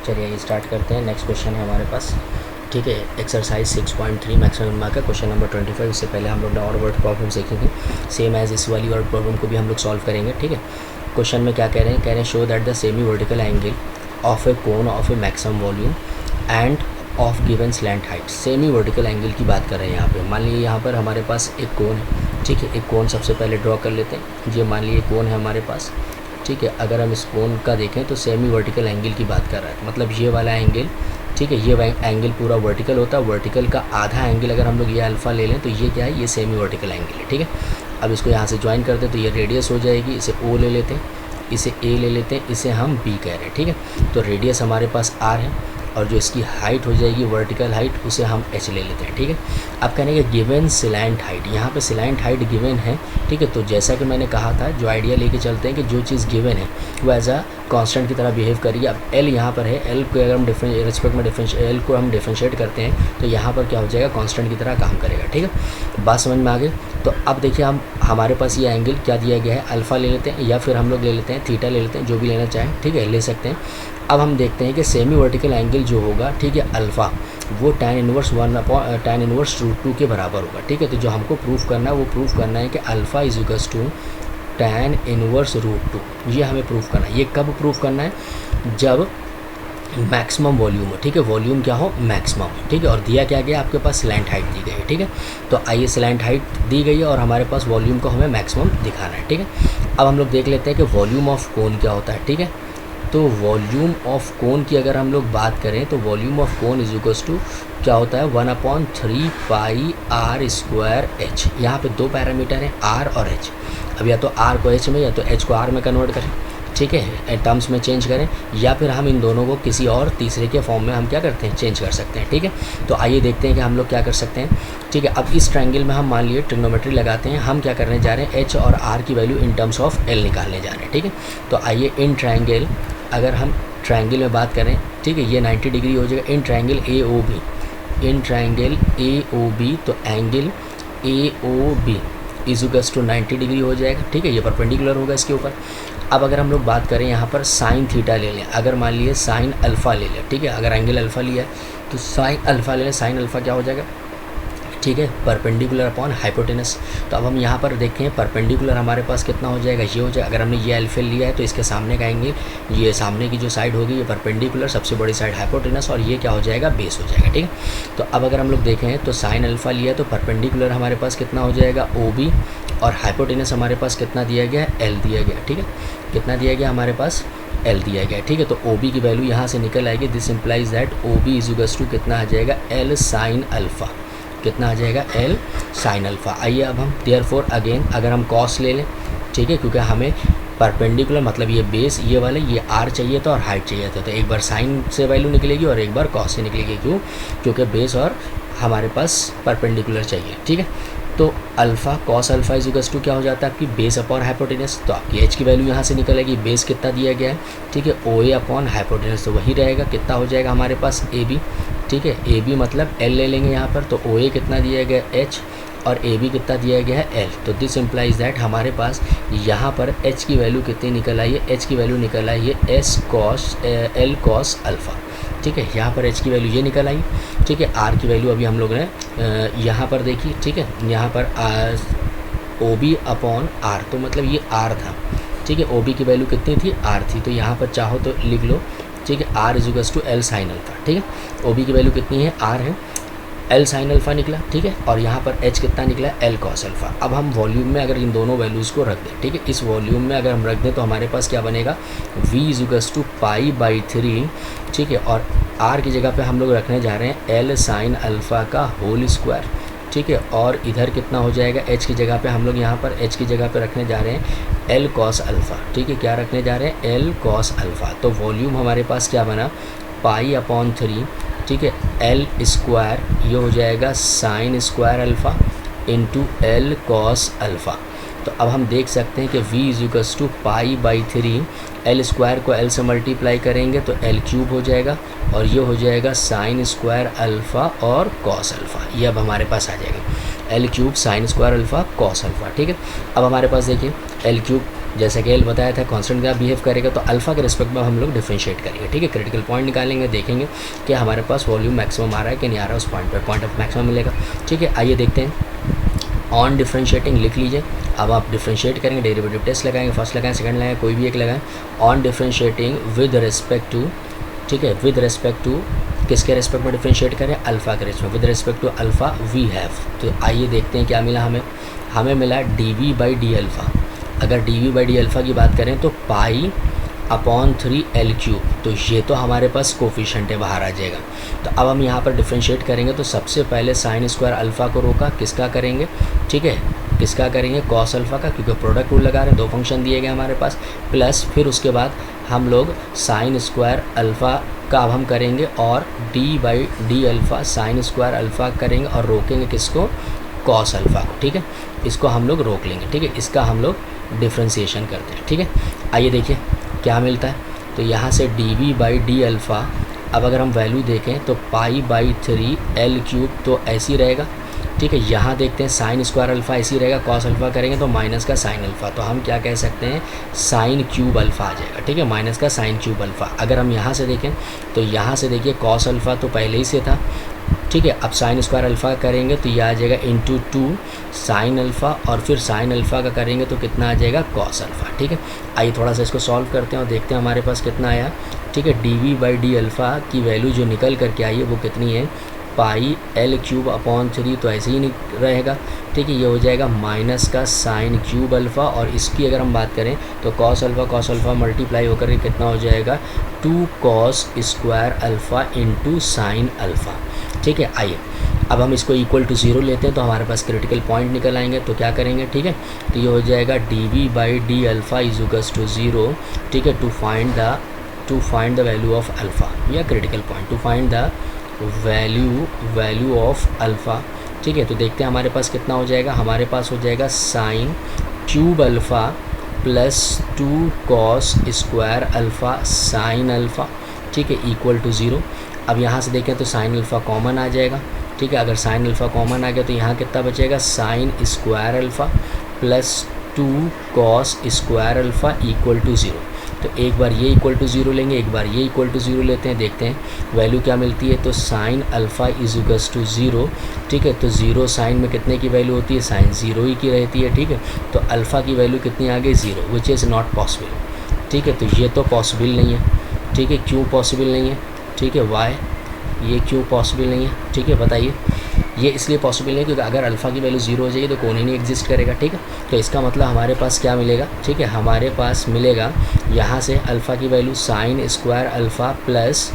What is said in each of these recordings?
चलिए ये स्टार्ट करते हैं। नेक्स्ट क्वेश्चन है हमारे पास, ठीक है, एक्सरसाइज 6.3 मैक्सिमम मार्क का क्वेश्चन नंबर 25। इससे पहले हम लोग ने और वर्ड प्रॉब्लम सीखेंगे, सेम एज इस वाली वर्ड प्रॉब्लम को भी हम लोग सॉल्व करेंगे, ठीक है। क्वेश्चन में क्या कह रहे हैं, show that the semi vertical angle of A cone of A maximum volume end of given slant height. Semi vertical angle की बात कर रहे हैं यहाँ पे। मान लीजिए यहाँ पर हमारे पास एक कोन है, ठीक है। एक कोन सबसे पहले ड्रॉ कर लेते हैं। ये मान लीजिए कोन है हमारे पास, ठीक है। अगर हम इस कोन का देखें तो सेमी वर्टिकल एंगल की बात कर रहा है, मतलब ये वाला एंगल, ठीक है। ये एंगल पूरा वर्टिकल होता है, वर्टिकल का आधा एंगल अगर हम लोग ये अल्फ़ा ले लें तो ये क्या है, ये सेमी वर्टिकल एंगल है, ठीक है। अब इसको यहाँ से ज्वाइन करते हैं तो ये रेडियस हो जाएगी। इसे ओ ले लेते हैं, इसे ए ले लेते हैं, इसे हम बी कह रहे हैं, ठीक है। तो रेडियस हमारे पास आर है और जो इसकी हाइट हो जाएगी वर्टिकल हाइट, उसे हम एच ले लेते हैं, ठीक है। अब कहने के गिवन सिलेंट हाइट, यहाँ पे सिलेंट हाइट गिवन है, ठीक है। तो जैसा कि मैंने कहा था, जो आइडिया लेके चलते हैं कि जो चीज़ गिवन है वो एज अ कांस्टेंट की तरह बिहेव करिए। अब एल यहाँ पर है, एल को अगर हम रिस्पेक्ट में एल को हम डिफ्रेंशिएट करते हैं तो यहाँ पर क्या हो जाएगा, कांस्टेंट की तरह काम करेगा, ठीक है। बात समझ में आ गई। तो अब देखिए हमारे पास ये एंगल क्या दिया गया है, अल्फ़ा ले लेते हैं या फिर हम लोग ले लेते हैं थीटा ले लेते हैं, जो भी लेना चाहें, ठीक है, ले सकते हैं। अब हम देखते हैं कि सेमी वर्टिकल एंगल जो होगा, ठीक है, अल्फ़ा, वो tan इनवर्स √2 के बराबर होगा, ठीक है। तो जो हमको प्रूफ करना है वो प्रूफ करना है कि alpha is equals to tan inverse √2। ये हमें प्रूफ करना है। ये कब प्रूफ करना है, जब मैक्सिमम वॉल्यूम हो, ठीक है। वॉल्यूम क्या हो, मैक्सिमम, ठीक है। और दिया क्या गया, आपके पास स्लैंट हाइट दी गई है, ठीक है। तो आइए स्लैंट हाइट दी गई है और हमारे पास वॉल्यूम को हमें मैक्सिमम दिखाना है, ठीक है। अब हम लोग देख लेते हैं कि वॉल्यूम ऑफ कोन क्या होता है, ठीक है। तो वॉल्यूम ऑफ कोन की अगर हम लोग बात करें तो volume of cone is equals to क्या होता है, 1/3 पाई आर स्क्वायर एच। यहाँ पे दो पैरामीटर हैं, आर और एच। अब या तो आर को एच में या तो एच को आर में कन्वर्ट करें, ठीक है, टर्म्स में चेंज करें, या फिर हम इन दोनों को किसी और तीसरे के फॉर्म में हम क्या करते हैं, चेंज कर सकते हैं, ठीक है। तो आइए देखते हैं कि हम लोग क्या कर सकते हैं, ठीक है। अब इस ट्रायंगल में हम मान लिए ट्रिग्नोमेट्री लगाते हैं। हम क्या करने जा रहे हैं, एच और आर की value in terms of L निकालने जा रहे हैं, ठीक है। तो आइए इन ट्रायंगल, अगर हम ट्रायंगल में बात करें, ठीक है, ये 90 डिग्री हो जाएगा। In triangle A O B, in triangle A O B, तो angle A O B is equals to 90 degree हो जाएगा, ठीक है। ये परपेंडिकुलर होगा इसके ऊपर। अब अगर हम लोग बात करें यहाँ पर साइन थीटा ले लें, अगर मान लिए साइन अल्फ़ा ले लें, ठीक है। अगर एंगल अल्फ़ा लिया है तो साइन अल्फ़ा ले लें। साइन अल्फ़ा क्या हो जाएगा, ठीक है, परपेंडिकुलर अपॉन हाइपोटेनस। तो अब हम यहाँ पर देखें परपेंडिकुलर हमारे पास कितना हो जाएगा, ये हो जाएगा। अगर हमने ये अल्फ़ा लिया है तो इसके सामने का एंगल, ये सामने की जो साइड होगी ये परपेंडिकुलर, सबसे बड़ी साइड हाइपोटेनस, और ये क्या हो जाएगा, बेस हो जाएगा, ठीक है। तो अब अगर हम लोग देखें तो साइन अल्फ़ा लिया है तो परपेंडिकुलर हमारे पास कितना हो जाएगा, ओ बी, और हाइपोटेनस हमारे पास कितना दिया गया है, एल दिया गया, ठीक है। कितना दिया गया हमारे पास, एल दिया गया, ठीक है। तो ओ बी की वैल्यू यहाँ से निकल आएगी। This implies that O B is equals to कितना आ जाएगा, एल साइन अल्फ़ा। कितना आ जाएगा, एल साइन अल्फ़ा। आइए अब हम देयरफॉर अगेन अगर हम कॉस ले लें, ठीक है, क्योंकि हमें परपेंडिकुलर मतलब ये बेस ये वाले ये आर चाहिए था और हाइट चाहिए था। तो एक बार साइन से वैल्यू निकलेगी और एक बार कॉस से निकलेगी। क्यों, क्योंकि बेस और हमारे पास परपेंडिकुलर चाहिए, ठीक है। तो alpha cos alpha is equals to क्या हो जाता है, आपकी बेस अपॉन हाइपोटेनस। तो आपकी एच की वैल्यू यहाँ से निकलेगी, बेस कितना दिया गया है, ठीक है, ओ ए अपॉन हाइपोटेनस, तो वही रहेगा। कितना हो जाएगा हमारे पास, ए बी, ठीक है। ए बी मतलब एल ले लेंगे यहाँ पर, तो ओ ए कितना दिया गया, एच, और ए बी कितना दिया गया है, एल। तो दिस इम्प्लाइज दैट हमारे पास यहाँ पर एच की वैल्यू कितनी निकल आई है, एच की वैल्यू निकल आई है S cos L cos alpha, ठीक है। यहाँ पर एच की वैल्यू ये निकल आई, ठीक है। आर की वैल्यू अभी हम लोग ने यहाँ पर देखी, ठीक है। यहाँ पर ओ बी अपॉन आर, तो मतलब ये आर था, ठीक है। ओ बी की वैल्यू कितनी थी, आर थी। तो यहाँ पर चाहो तो लिख लो, ठीक है, R is equals to L sine alpha, ठीक है। ओ बी की वैल्यू कितनी है, आर है, एल साइन अल्फ़ा निकला, ठीक है। और यहाँ पर एच कितना निकला, एल कॉस अल्फ़ा। अब हम वॉल्यूम में अगर इन दोनों वैल्यूज़ को रख दें, ठीक है, इस वॉल्यूम में अगर हम रख दें तो हमारे पास क्या बनेगा, v इज इक्वल्स टू π/3, ठीक है। और r की जगह पे हम लोग रखने जा रहे हैं एल साइन अल्फ़ा का होल स्क्वायर, ठीक है। और इधर कितना हो जाएगा, h की जगह पे हम लोग यहाँ पर h की जगह पे रखने जा रहे हैं एल कॉस अल्फ़ा, ठीक है। क्या रखने जा रहे हैं, एल कॉस अल्फ़ा। तो वॉल्यूम हमारे पास क्या बना, π/3, ठीक है, एल स्क्वायर, ये हो जाएगा sine square alpha into L cos alpha. तो अब हम देख सकते हैं कि v is equals to π/3, L square को एल से मल्टीप्लाई करेंगे तो एल क्यूब हो जाएगा, और ये हो जाएगा साइन स्क्वायर अल्फ़ा और कॉस अल्फ़ा। ये अब हमारे पास आ जाएगा L cube sign square alpha cos alpha, ठीक है। अब हमारे पास देखिए एल क्यूब जैसा कि एल बताया था कांस्टेंट का बिहेव करेगा, तो अल्फा के रिस्पेक्ट में हम लोग डिफरेंशिएट करेंगे, ठीक है। क्रिटिकल पॉइंट निकालेंगे, देखेंगे कि हमारे पास वॉल्यूम मैक्सिमम आ रहा है कि नहीं आ रहा है, उस पॉइंट पर पॉइंट ऑफ मैक्सिमम मिलेगा, ठीक है। आइए देखते हैं। ऑन डिफरेंशिएटिंग लिख लीजिए। अब आप डिफरेंशिएट करेंगे, डेरिवेटिव टेस्ट लगाएंगे, फर्स्ट लगाएं, सेकंड लगाएं, कोई भी एक लगाएं। On differentiating with respect to, ठीक है, विद रिस्पेक्ट टू किसके रिस्पेक्ट में डिफरेंशिएट करें, अल्फा के respect, with respect to alpha we have. तो आइए देखते हैं क्या मिला हमें मिला d we by D alpha. अगर d we by D alpha की बात करें तो पाई अपॉन 3 एल क्यूब, तो ये तो हमारे पास कोफिशिएंट है, बाहर आ जाएगा। तो अब हम यहाँ पर डिफरेंशिएट करेंगे, तो सबसे पहले साइन स्क्वायर अल्फ़ा को रोका, किसका करेंगे, ठीक है, किसका करेंगे, कॉस अल्फ़ा का, क्योंकि प्रोडक्ट रूल लगा रहे हैं, दो फंक्शन दिए गए हमारे पास, प्लस फिर उसके बाद हम लोग साइन स्क्वायर अल्फ़ा का अब हम करेंगे और D by D alpha sine square alpha करेंगे और रोकेंगे किसको, कॉस अल्फ़ा को, ठीक है। इसको हम लोग रोक लेंगे, ठीक है, इसका हम लोग डिफ्रेंसिएशन करते हैं, ठीक है। आइए देखिए क्या मिलता है। तो यहाँ से D we by D alpha, अब अगर हम वैल्यू देखें तो पाई बाई 3 एल क्यूब, तो ऐसी रहेगा, ठीक है। यहाँ देखते हैं साइन स्क्वायर अल्फ़ा ऐसी रहेगा, कॉस अल्फ़ा करेंगे तो माइनस का साइन अल्फ़ा, तो हम क्या कह सकते हैं, साइन क्यूब अल्फ़ा आ जाएगा, ठीक है, माइनस का साइन क्यूब अल्फ़ा। अगर हम यहाँ से देखें तो यहाँ से देखिए कॉस अल्फ़ा तो पहले ही से था, ठीक है। अब साइन स्क्वायर अल्फ़ा करेंगे तो यह आ जाएगा इंटू 2 साइन अल्फ़ा, और फिर साइन अल्फ़ा का करेंगे तो कितना आ जाएगा, कॉस अल्फ़ा, ठीक है। आइए थोड़ा सा इसको सॉल्व करते हैं और देखते हैं हमारे पास कितना आया, ठीक है। D we by D alpha की वैल्यू जो निकल करके आई है वो कितनी है, पाई एल क्यूब अपॉन 3, तो ऐसे ही रहेगा, ठीक है। ये हो जाएगा माइनस का साइन क्यूब अल्फ़ा, और इसकी अगर हम बात करें तो कॉस अल्फ़ा मल्टीप्लाई होकर के कितना हो जाएगा, 2 cos square alpha into sine alpha, ठीक है। आइए अब हम इसको इक्वल टू 0 लेते हैं तो हमारे पास क्रिटिकल पॉइंट निकल आएंगे, तो क्या करेंगे, ठीक है। तो ये हो जाएगा d we by D alpha is equals to 0, ठीक है, to find the value of alpha, या critical point, to find the value of alpha, ठीक है। तो देखते हैं हमारे पास कितना हो जाएगा, हमारे पास हो जाएगा sine cube alpha plus 2 cos square alpha sine alpha, ठीक है, इक्वल टू 0। अब यहाँ से देखें तो साइन अल्फ़ा कॉमन आ जाएगा, ठीक है। अगर साइन अल्फ़ा कॉमन आ गया तो यहाँ कितना बचेगा, sine square alpha plus 2 cos square alpha equal to 0। तो एक बार ये इक्वल टू 0 लेंगे, एक बार ये इक्वल टू 0 लेते हैं, देखते हैं वैल्यू क्या मिलती है। तो sine alpha is equals to 0, ठीक है। तो 0 साइन में कितने की वैल्यू होती है, साइन 0 ही की रहती है, ठीक है। तो अल्फ़ा की वैल्यू कितनी आ गई, 0, विच इज़ नॉट पॉसिबल, ठीक है। तो ये तो पॉसिबल नहीं है, ठीक है। क्यों पॉसिबल नहीं है, ठीक है, वाई, ये क्यों पॉसिबल नहीं है, ठीक है, बताइए। ये इसलिए पॉसिबल नहीं है क्योंकि अगर अल्फ़ा की वैल्यू 0 हो जाएगी तो कौन ही नहीं एग्जिस्ट करेगा, ठीक है। तो इसका मतलब हमारे पास क्या मिलेगा, ठीक है, हमारे पास मिलेगा यहाँ से अल्फ़ा की value sine square alpha plus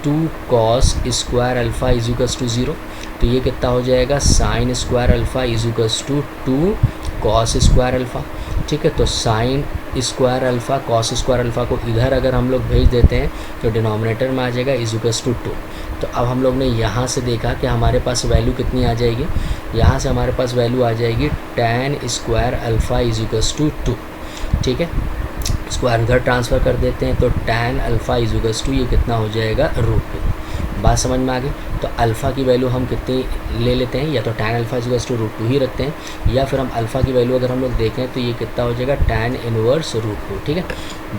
2 cos square alpha is equals to 0। तो ये कितना हो जाएगा, sine square alpha is equals to 2 cos square alpha, ठीक है। तो sine square alpha cos square alpha को इधर अगर हम लोग भेज देते हैं तो डिनोमिनेटर में आ जाएगा इज इक्वल्स टू 2। तो अब हम लोग ने यहाँ से देखा कि हमारे पास वैल्यू कितनी आ जाएगी, यहाँ से हमारे पास वैल्यू आ जाएगी tan square alpha is equals to 2, ठीक है। स्क्वायर इधर ट्रांसफ़र कर देते हैं तो tan alpha is equals to ये कितना हो जाएगा, √2। बात समझ में आ गई। तो अल्फ़ा की वैल्यू हम कितनी ले लेते हैं, या तो tan alpha is equals to √2 ही रखते हैं, या फिर हम अल्फ़ा की वैल्यू अगर हम लोग देखें तो ये कितना हो जाएगा, tan इनवर्स √2, ठीक है।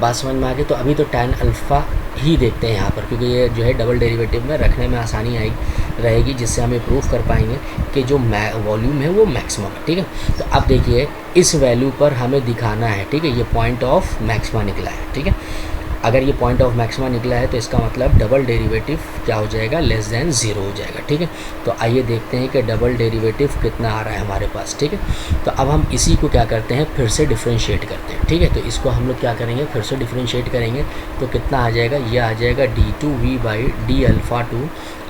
बात समझ में आ गई। तो अभी तो tan अल्फ़ा ही देखते हैं यहाँ पर, क्योंकि ये जो है डबल डेरिवेटिव में रखने में आसानी रहेगी, जिससे हमें प्रूफ कर पाएंगे कि जो वॉल्यूम है वो मैक्सिमम है, ठीक है। तो अब देखिए इस वैल्यू पर हमें दिखाना है, ठीक है, ये पॉइंट ऑफ मैक्सिमा निकला है, ठीक है। अगर ये पॉइंट ऑफ मैक्सिमा निकला है तो इसका मतलब डबल डेरिवेटिव क्या हो जाएगा, लेस दैन 0 हो जाएगा, ठीक है। तो आइए देखते हैं कि डबल डेरिवेटिव कितना आ रहा है हमारे पास, ठीक है। तो अब हम इसी को क्या करते हैं, फिर से डिफ्रेंशिएट करते हैं, ठीक है। तो इसको हम लोग क्या करेंगे, फिर से डिफ्रेंशिएट करेंगे तो कितना आ जाएगा, ये आ जाएगा d2v बाई डी अल्फ़ा 2।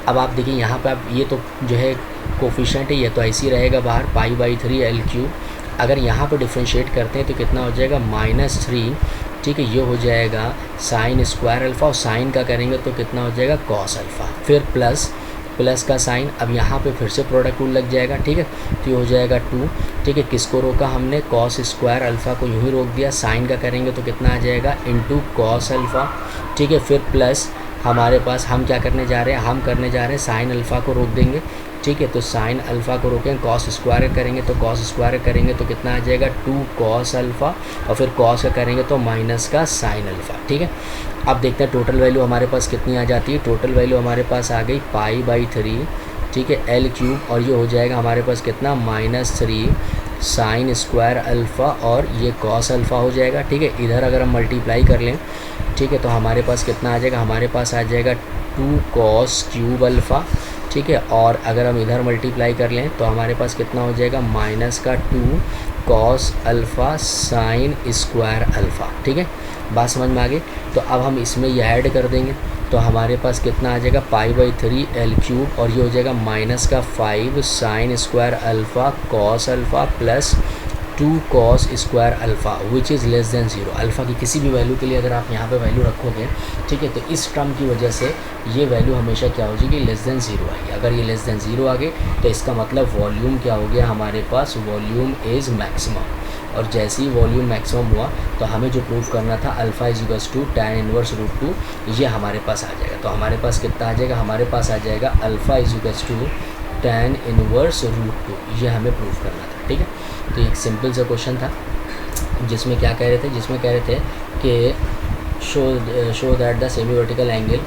अब आप देखिए यहाँ पर आप ये तो जो है कोफिशिएंट है, ये तो ऐसे ही रहेगा बाहर, पाई बाई 3 एल क्यूब। अगर यहाँ पर डिफ्रेंशिएट करते हैं तो कितना हो जाएगा, -3, ठीक है। ये हो जाएगा साइन स्क्वायर अल्फ़ा, और साइन का करेंगे तो कितना हो जाएगा, कॉस अल्फ़ा, फिर प्लस का साइन। अब यहाँ पे फिर से प्रोडक्ट रूल लग जाएगा, ठीक है। तो ये हो जाएगा 2, ठीक है। किसको रोका हमने, कॉस स्क्वायर अल्फ़ा को यूँ ही रोक दिया। साइन का करेंगे तो कितना आ जाएगा, इंटू कॉस अल्फ़ा, ठीक है। फिर प्लस हमारे पास हम क्या करने जा रहे हैं, हम करने जा रहे हैं साइन अल्फ़ा को रोक देंगे, ठीक है। तो साइन अल्फ़ा को रोकें, कॉस स्क्वायर करेंगे तो कॉस स्क्वायर करेंगे तो कितना आ जाएगा 2 कॉस अल्फ़ा, और फिर कॉस का करेंगे तो माइनस का साइन अल्फ़ा। ठीक है। अब देखते हैं टोटल वैल्यू हमारे पास कितनी आ जाती है। टोटल वैल्यू हमारे पास आ गई पाई/3, ठीक है, एल क्यूब, और ये हो जाएगा हमारे पास कितना -3 साइन स्क्वायर अल्फ़ा, और ये कॉस अल्फ़ा हो जाएगा। ठीक है। इधर अगर हम मल्टीप्लाई कर लें, ठीक है, तो हमारे पास कितना आ जाएगा, हमारे पास आ जाएगा 2 कॉस क्यूब अल्फ़ा। ठीक है। और अगर हम इधर मल्टीप्लाई कर लें तो हमारे पास कितना हो जाएगा -2 cos alpha sine square alpha. ठीक है, बात समझ में आ गई। तो अब हम इसमें ये ऐड कर देंगे तो हमारे पास कितना आ जाएगा पाई/3 एल क्यूब, और ये हो जाएगा -5 sign square alpha cos alpha plus 2 cos square alpha which is less than 0। Alpha की किसी भी वैल्यू के लिए अगर आप यहाँ पे वैल्यू रखोगे, ठीक है, तो इस टर्म की वजह से ये वैल्यू हमेशा क्या हो जाएगी, लेस देन 0 आएगी। अगर ये लेस देन 0 आ गई तो इसका मतलब वॉल्यूम क्या हो गया हमारे पास, वॉल्यूम इज़ मैक्सिमम। और जैसे ही वॉल्यूम मैक्सिमम हुआ तो हमें जो प्रूव करना था अल्फ़ा = tan 1√2, ये हमारे पास आ जाएगा। तो हमारे पास कितना आ जाएगा, हमारे पास आ जाएगा अल्फ़ा = tan 1√2, ये हमें प्रूव करना था। ठीक है। तो एक सिंपल सा क्वेश्चन था जिसमें क्या कह रहे थे, जिसमें कह रहे थे कि show that the semi vertical angle